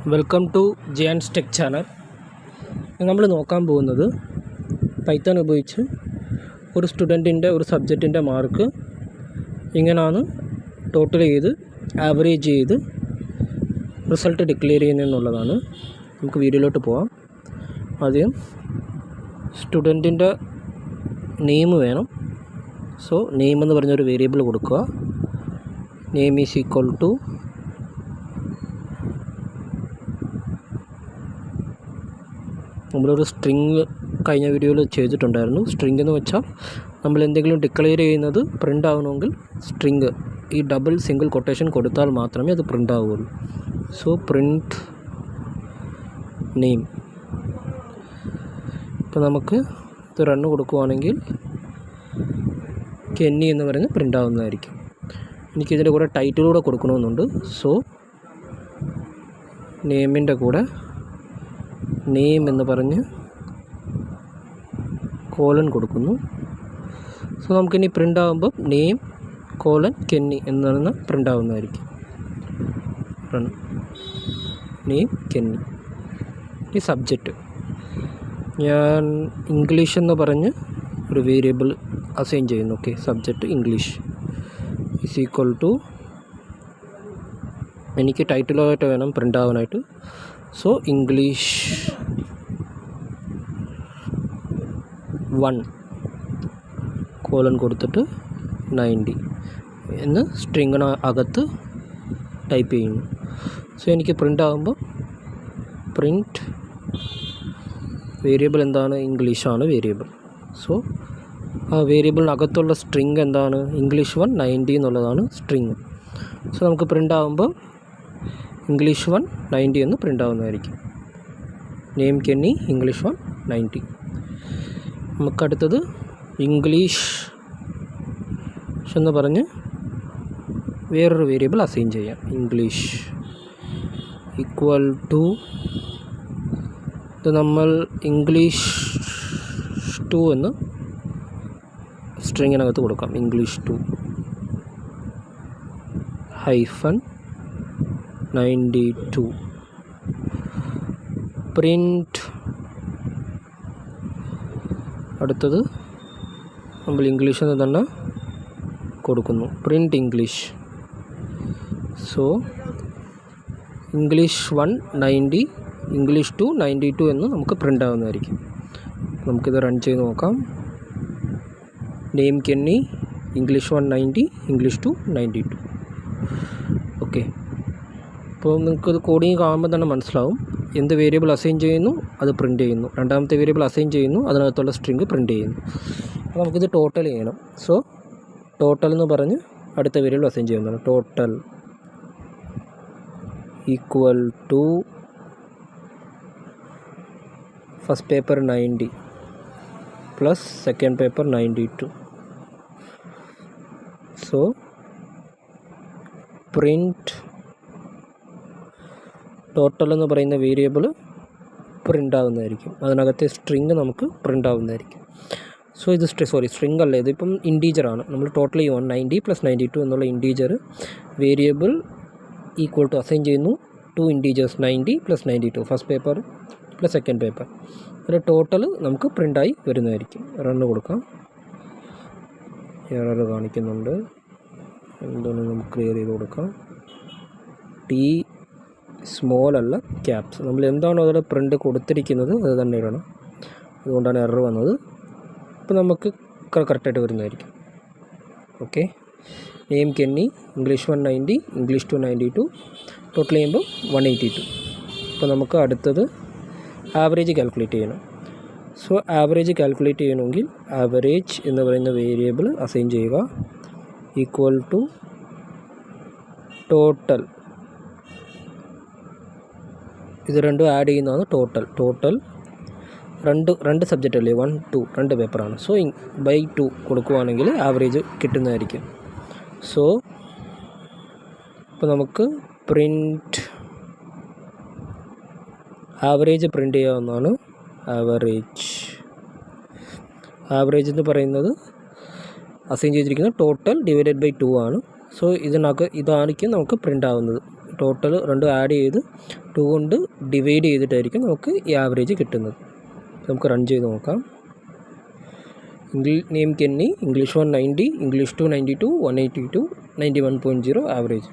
Welcome to ജിയാൻസ് tech channel. നമ്മൾ നോക്കാൻ പോകുന്നത് പൈത്തൺ ഉപയോഗിച്ച് ഒരു സ്റ്റുഡൻറ്റിൻ്റെ ഒരു സബ്ജക്റ്റിൻ്റെ മാർക്ക് എങ്ങനെയാണ് ടോട്ടൽ ചെയ്ത് ആവറേജ് ചെയ്ത് റിസൾട്ട് ഡിക്ലെയർ ചെയ്യുന്നതെന്നുള്ളതാണ്. നമുക്ക് വീഡിയോയിലോട്ട് പോകാം. ആദ്യം സ്റ്റുഡൻറ്റിൻ്റെ നെയിം വേണം. സോ നെയിം എന്ന് പറഞ്ഞൊരു വേരിയബിൾ കൊടുക്കുക. നെയിം ഈസ് ഈക്വൽ ടു നമ്മളൊരു സ്ട്രിങ് കഴിഞ്ഞ വീഡിയോയിൽ ചെയ്തിട്ടുണ്ടായിരുന്നു. സ്ട്രിങ് എന്ന് വെച്ചാൽ നമ്മൾ എന്തെങ്കിലും ഡിക്ലെയർ ചെയ്യുന്നത് പ്രിൻ്റ് ആവണമെങ്കിൽ സ്ട്രിങ് ഈ ഡബിൾ സിംഗിൾ കൊട്ടേഷൻ കൊടുത്താൽ മാത്രമേ അത് പ്രിൻ്റ് ആവുകയുള്ളൂ. So print name. ഇപ്പോൾ നമുക്ക് ഇത് റണ്ണ് കൊടുക്കുവാണെങ്കിൽ കെന്നി എന്ന് പറഞ്ഞ് പ്രിൻ്റ് ആവുന്നതായിരിക്കും. എനിക്കിതിൻ്റെ കൂടെ ടൈറ്റിലൂടെ കൊടുക്കണമെന്നുണ്ട്. സോ നെയിമിൻ്റെ കൂടെ നെയിം എന്ന് പറഞ്ഞ് കോളൻ കൊടുക്കുന്നു. സോ നമുക്കിനി പ്രിൻ്റ് ആകുമ്പോൾ നെയിം കോളൻ കെന്നി എന്ന് പറയുന്ന പ്രിൻ്റ് ആവുന്നതായിരിക്കും. Run name Kenny. ഈ സബ്ജക്റ്റ് ഞാൻ ഇംഗ്ലീഷ് എന്ന് പറഞ്ഞ് ഒരു വേരിയബിൾ അസൈൻ ചെയ്യുന്നു. Okay, subject English is equal to എനിക്ക് ടൈറ്റിലായിട്ട് വേണം പ്രിൻ്റ് ആവാനായിട്ട്. സോ ഇംഗ്ലീഷ് 1 കോളൻ കൊടുത്തിട്ട് 90 എന്ന് സ്ട്രിങ്ങിന് അകത്ത് ടൈപ്പ് ചെയ്യുന്നു. സോ എനിക്ക് പ്രിൻ്റ് ആകുമ്പോൾ പ്രിൻ്റ് വേരിയബിൾ എന്താണ്? ഇംഗ്ലീഷാണ് വേരിയബിൾ. സോ ആ വേരിയബിളിനകത്തുള്ള സ്ട്രിങ് എന്താണ്? ഇംഗ്ലീഷ് 1 90 എന്നുള്ളതാണ് സ്ട്രിങ്. സോ നമുക്ക് പ്രിൻ്റ് ആകുമ്പോൾ ഇംഗ്ലീഷ് 1 90 എന്ന് പ്രിൻ്റ് ആവുന്നതായിരിക്കും. Name Kenny English 1 90. നമുക്കടുത്തത് ഇംഗ്ലീഷ് എന്ന് പറഞ്ഞ് വേറൊരു വേരിയബിൾ അസൈൻ ചെയ്യാം. ഇംഗ്ലീഷ് ഈക്വൽ ടു ഇത് നമ്മൾ ഇംഗ്ലീഷ് 2 എന്ന് സ്ട്രിങ്ങിനകത്ത് കൊടുക്കാം. English 2 hyphen 92 print. അടുത്തത് നമ്മൾ ഇംഗ്ലീഷിൽ നിന്ന് തന്നെ കൊടുക്കുന്നു. Print English. So English 1 90 English 2 92 എന്ന് നമുക്ക് പ്രിൻ്റ് ആവുന്നതായിരിക്കും. നമുക്കിത് റൺ ചെയ്ത് നോക്കാം. Name Kenny English 1 90 English 2 92. Okay, അപ്പോൾ നിങ്ങൾക്കത് കോഡിങ് കാണുമ്പോൾ തന്നെ മനസ്സിലാവും. എന്ത് വേരിയബിൾ അസൈൻ ചെയ്യുന്നു അത് പ്രിൻ്റ് ചെയ്യുന്നു. രണ്ടാമത്തെ വേരിയബിൾ അസൈൻ ചെയ്യുന്നു, അതിനകത്തുള്ള സ്ട്രിങ് പ്രിൻ്റ് ചെയ്യുന്നു. അപ്പോൾ നമുക്കിത് ടോട്ടൽ ചെയ്യണം. സോ ടോട്ടൽ എന്ന് പറഞ്ഞ് അടുത്ത വേരിയബിൾ അസൈൻ ചെയ്യുന്നതാണ്. Total equal to first paper 90 plus second paper 92. So print total എന്ന് പറയുന്ന വേരിയബിൾ പ്രിൻ്റ് ആവുന്നതായിരിക്കും. അതിനകത്തെ സ്ട്രിങ് നമുക്ക് പ്രിൻ്റ് ആവുന്നതായിരിക്കും. സോ ഇത് സ്ട്രിങ് അല്ല, ഇതിപ്പം ഇൻറ്റീജറാണ്. നമ്മൾ ടോട്ടൽ 190 പ്ലസ് 92 എന്നുള്ള integer variable equal to assign ചെയ്യുന്നു. 2 integers 90 plus 92 first paper plus second paper. ഒരു ടോട്ടൽ നമുക്ക് പ്രിൻ്റായി വരുന്നതായിരിക്കും. റണ്ണ് കൊടുക്കാം. എറർ കാണിക്കുന്നുണ്ട്. എന്താണ് നമുക്ക് ക്ലിയർ ചെയ്ത് കൊടുക്കാം. ടി സ്മോൾ അല്ല ക്യാപ്സ്. നമ്മൾ എന്താണോ അതിൽ പ്രിൻ്റ് കൊടുത്തിരിക്കുന്നത് അത് തന്നെ ഇടണം. അതുകൊണ്ടാണ് എറർ വന്നത്. അപ്പോൾ നമുക്ക് കറക്റ്റായിട്ട് വരുന്നതായിരിക്കും. Okay, name Kenny English 1 90 English 2 92 total ചെയ്യുമ്പോൾ 182. അപ്പോൾ നമുക്ക് അടുത്തത് ആവറേജ് കാൽക്കുലേറ്റ് ചെയ്യണം. സോ ആവറേജ് കാൽക്കുലേറ്റ് ചെയ്യണമെങ്കിൽ ആവറേജ് എന്ന് പറയുന്ന വേരിയബിൾ അസൈൻ ചെയ്യുക. Equal to total. ഇത് രണ്ടും ആഡ് ചെയ്യുന്നതാണ് ടോട്ടൽ. രണ്ട് സബ്ജക്റ്റ് അല്ലേ, 1 2 2 പേപ്പറാണ്. സോ ബൈ 2 കൊടുക്കുവാണെങ്കിൽ ആവറേജ് കിട്ടുന്നതായിരിക്കും. സോ ഇപ്പോൾ നമുക്ക് പ്രിൻ്റ് ആവറേജ് പ്രിൻ്റ് ചെയ്യാവുന്നതാണ്. ആവറേജ് എന്ന് പറയുന്നത് അസൈൻ ചെയ്തിരിക്കുന്നത് ടോട്ടൽ ഡിവൈഡഡ് ബൈ 2 ആണ്. സോ ഇതായിരിക്കും നമുക്ക് പ്രിൻ്റ് ആവുന്നത്. ടോട്ടൽ രണ്ടും ആഡ് ചെയ്ത് 2 കൊണ്ട് ഡിവൈഡ് ചെയ്തിട്ടായിരിക്കും നമുക്ക് ഈ ആവറേജ് കിട്ടുന്നത്. നമുക്ക് റൺ ചെയ്ത് നോക്കാം. Name Kenny, English 1 90, English 2 92, 182, 91.0 average.